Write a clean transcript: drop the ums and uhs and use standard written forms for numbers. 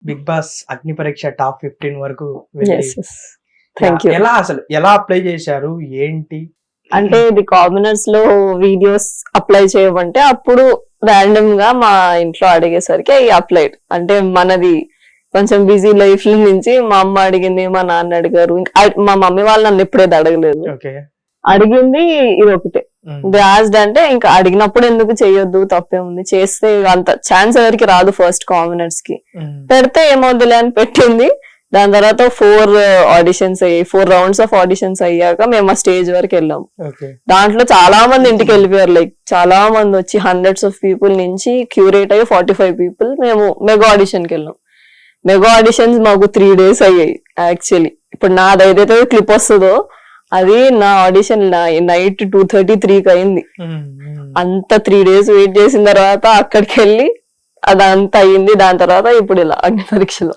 Big boss అగ్ని పరీక్ష top 15 వరకు వెళ్ళి థ్యాంక్ యూ. ఎలా అప్లై చేశారు ఏంటి? అంటే ఇది కామనర్స్ లో వీడియోస్ అప్లై చేయమంటే అప్పుడు ర్యాండమ్ గా మా ఇంట్లో అడిగేసరికి అప్లైడ్. అంటే మనది కొంచెం బిజీ లైఫ్ నుంచి మా అమ్మ అడిగింది, మా నాన్న అడిగారు, మా మమ్మీ వాళ్ళు నన్ను ఎప్పుడైతే అడగలేదు. అడిగింది ఇది ఒకటే, గ్రాస్డ్ అంటే ఇంకా అడిగినప్పుడు ఎందుకు చేయొద్దు, తప్పే ఉంది, చేస్తే అంత ఛాన్స్ ఎవరికి రాదు ఫస్ట్ కామనర్స్ కి, పెడితే ఏమవుతులే అని పెట్టింది. దాని తర్వాత 4 ఆడిషన్స్ అయ్యాయి. 4 రౌండ్స్ ఆఫ్ ఆడిషన్స్ అయ్యాక మేము ఆ స్టేజ్ వరకు వెళ్ళాం. దాంట్లో చాలా మంది ఇంటికి వెళ్ళిపోయారు. లైక్ చాలా మంది వచ్చి హండ్రెడ్స్ ఆఫ్ పీపుల్ నుంచి క్యూరేట్ అయ్యి 45 పీపుల్ మేము మెగా ఆడిషన్ కి వెళ్ళాం. మెగా ఆడిషన్స్ మాకు 3 days అయ్యాయి యాక్చువల్లీ. ఇప్పుడు నాది ఏదైతే క్లిప్ వస్తుందో అది నా ఆడిషన్ నైట్ 2:30, 3కి అయింది. అంత 3 days వెయిట్ చేసిన తర్వాత అక్కడికి వెళ్ళి అదంతా అయింది. దాని తర్వాత ఇప్పుడు ఇలా అగ్ని పరీక్షలో